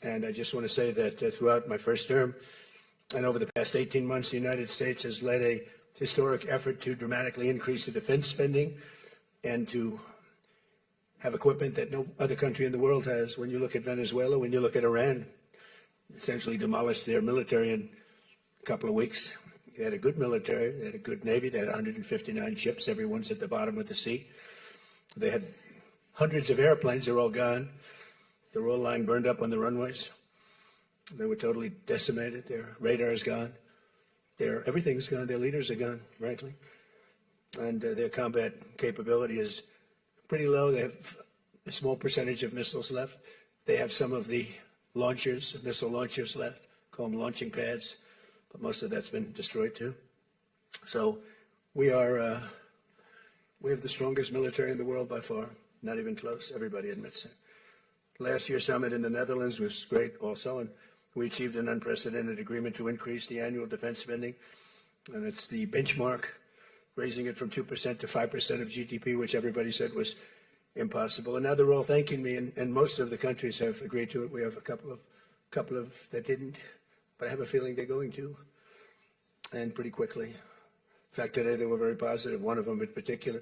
And I just want to say that throughout my first term and over the past 18 months, the United States has led a historic effort to dramatically increase the defense spending and to have equipment that no other country in the world has. When you look at Venezuela, when you look at Iran, essentially demolished their military in a couple of weeks. They had a good military, they had a good navy, they had 159 ships, everyone's at the bottom of the sea. They had hundreds of airplanes, they're all gone. They're all lying burned up on the runways. They were totally decimated. Their radar is gone. Everything's gone. Their leaders are gone, frankly. And their combat capability is pretty low. They have a small percentage of missiles left. They have some of the launchers, missile launchers left, call them launching pads, but most of that's been destroyed too. So we have the strongest military in the world by far, not even close. Everybody admits it. Last year's summit in the Netherlands was great also, and we achieved an unprecedented agreement to increase the annual defense spending, and it's the benchmark, raising it from 2% to 5% of GDP, which everybody said was impossible. And now they're all thanking me, and most of the countries have agreed to it. We have a couple of that didn't, but I have a feeling they're going to, and pretty quickly. In fact, today they were very positive. One of them in particular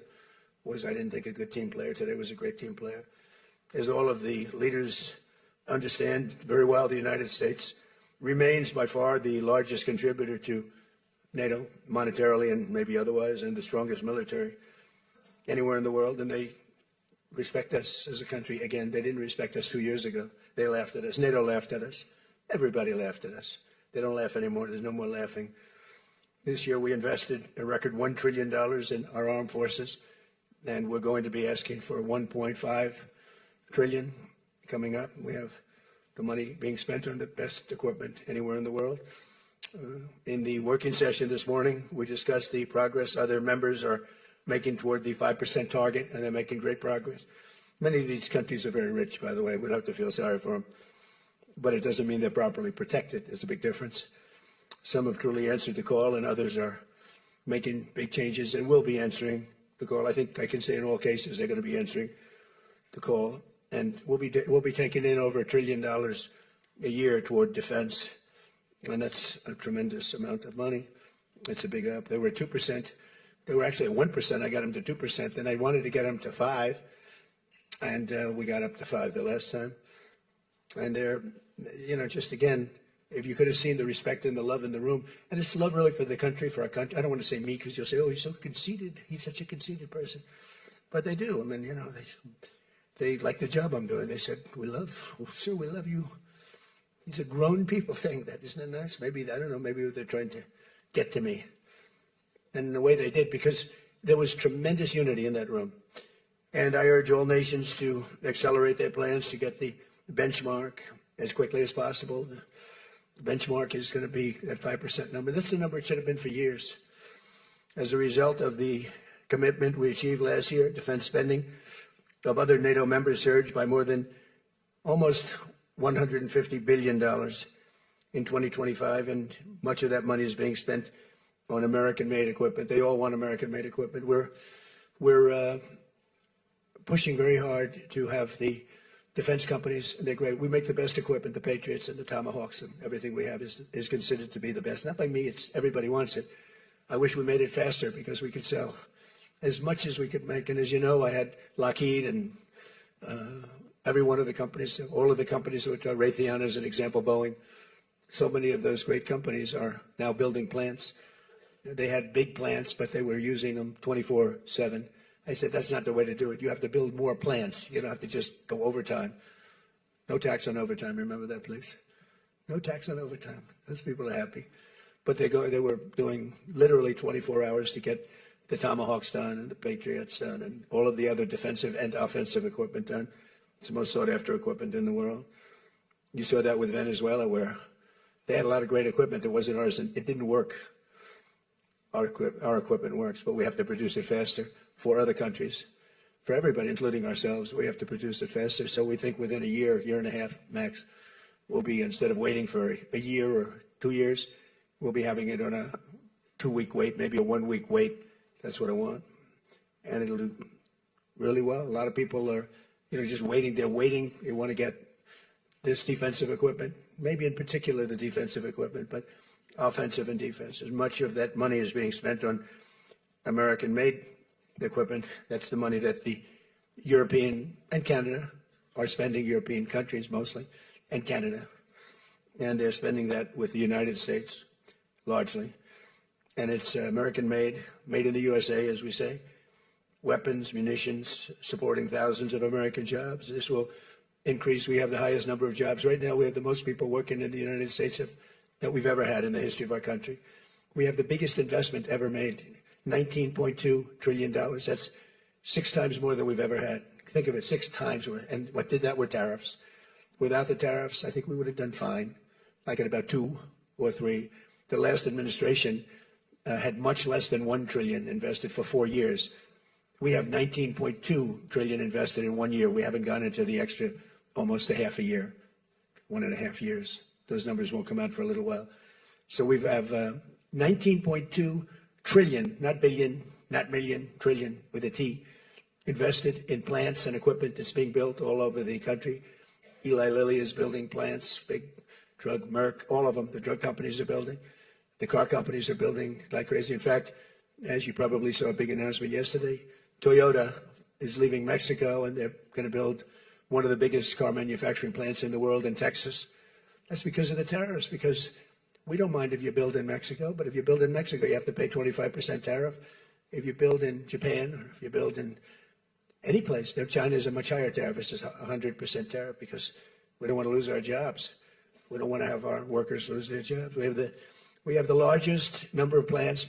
was, I didn't think, a good team player. Today was a great team player. As all of the leaders understand very well, the United States remains by far the largest contributor to NATO, monetarily and maybe otherwise, and the strongest military anywhere in the world. And they respect us as a country. Again, they didn't respect us 2 years ago. They laughed at us. NATO laughed at us. Everybody laughed at us. They don't laugh anymore. There's no more laughing. This year we invested a record $1 trillion in our armed forces, and we're going to be asking for 1.5 trillion coming up. We have the money being spent on the best equipment anywhere in the world. In the working session this morning, we discussed the progress other members are making toward the 5% target, and they're making great progress. Many of these countries are very rich, by the way. We don't have to feel sorry for them. But it doesn't mean they're properly protected. There's a big difference. Some have truly answered the call, and others are making big changes and will be answering the call. I think I can say in all cases they're going to be answering the call. And we'll be taking in over $1 trillion a year toward defense, and that's a tremendous amount of money. It's a big up. They were at 2%. They were actually at 1%. I got them to 2%. Then I wanted to get them to 5%, and we got up to 5% the last time. And they're, just again, if you could have seen the respect and the love in the room, and it's love really for the country, for our country. I don't want to say me because you'll say, oh, he's so conceited. He's such a conceited person. But they do. I mean, they like the job I'm doing. They said, we love you. These are grown people saying that. Isn't it nice? Maybe, I don't know, maybe they're trying to get to me. And in the way they did, because there was tremendous unity in that room. And I urge all nations to accelerate their plans to get the benchmark as quickly as possible. The benchmark is going to be that 5% number. That's the number it should have been for years. As a result of the commitment we achieved last year, defense spending of other NATO members surged by more than almost $150 billion in 2025, and much of that money is being spent on American-made equipment. They all want American-made equipment. We're pushing very hard to have the defense companies, and they're great. We make the best equipment, the Patriots and the Tomahawks, and everything we have is considered to be the best. Not by me, it's everybody wants it. I wish we made it faster because we could sell as much as we could make. And as you know, I had Lockheed and every one of the companies, all of the companies, which are Raytheon as an example, Boeing. So many of those great companies are now building plants. They had big plants, but they were using them 24/7. I said, that's not the way to do it. You have to build more plants. You don't have to just go overtime. No tax on overtime. Remember that, please? No tax on overtime. Those people are happy. But they were doing literally 24 hours to get the Tomahawks done and the Patriots done and all of the other defensive and offensive equipment done. It's the most sought after equipment in the world. You saw that with Venezuela, where they had a lot of great equipment that wasn't ours, and it didn't work. Our equipment works, but we have to produce it faster for other countries, for everybody, including ourselves. We have to produce it faster. So we think within a year and a half max, we'll be, instead of waiting for a year or 2 years, we'll be having it on a 2-week wait, maybe a 1-week wait. That's what I want. And it'll do really well. A lot of people are, just waiting. They're waiting. They want to get this defensive equipment, maybe in particular the defensive equipment, but offensive and defense. As much of that money is being spent on American-made equipment. That's the money that the European and Canada are spending, European countries mostly, and Canada. And they're spending that with the United States, largely. And it's American-made, made in the USA, as we say. Weapons, munitions, supporting thousands of American jobs. This will increase. We have the highest number of jobs. Right now, we have the most people working in the United States that we've ever had in the history of our country. We have the biggest investment ever made, $19.2 trillion. That's 6 times more than we've ever had. Think of it, 6 times more. And what did that were tariffs. Without the tariffs, I think we would have done fine, like at about 2 or 3. The last administration had much less than $1 trillion invested for 4 years. We have $19.2 trillion invested in 1 year. We haven't gone into the extra almost a half a year, 1.5 years. Those numbers won't come out for a little while. So we have 19.2 trillion, not billion, not million, trillion with a T, invested in plants and equipment that's being built all over the country. Eli Lilly is building plants, big drug, Merck, all of them, the drug companies are building. The car companies are building like crazy. In fact, as you probably saw a big announcement yesterday, Toyota is leaving Mexico and they're going to build one of the biggest car manufacturing plants in the world in Texas. That's because of the tariffs, because we don't mind if you build in Mexico, but if you build in Mexico, you have to pay 25% tariff. If you build in Japan or if you build in any place, China is a much higher tariff. It's just 100% tariff because we don't want to lose our jobs. We don't want to have our workers lose their jobs. We have the largest number of plants being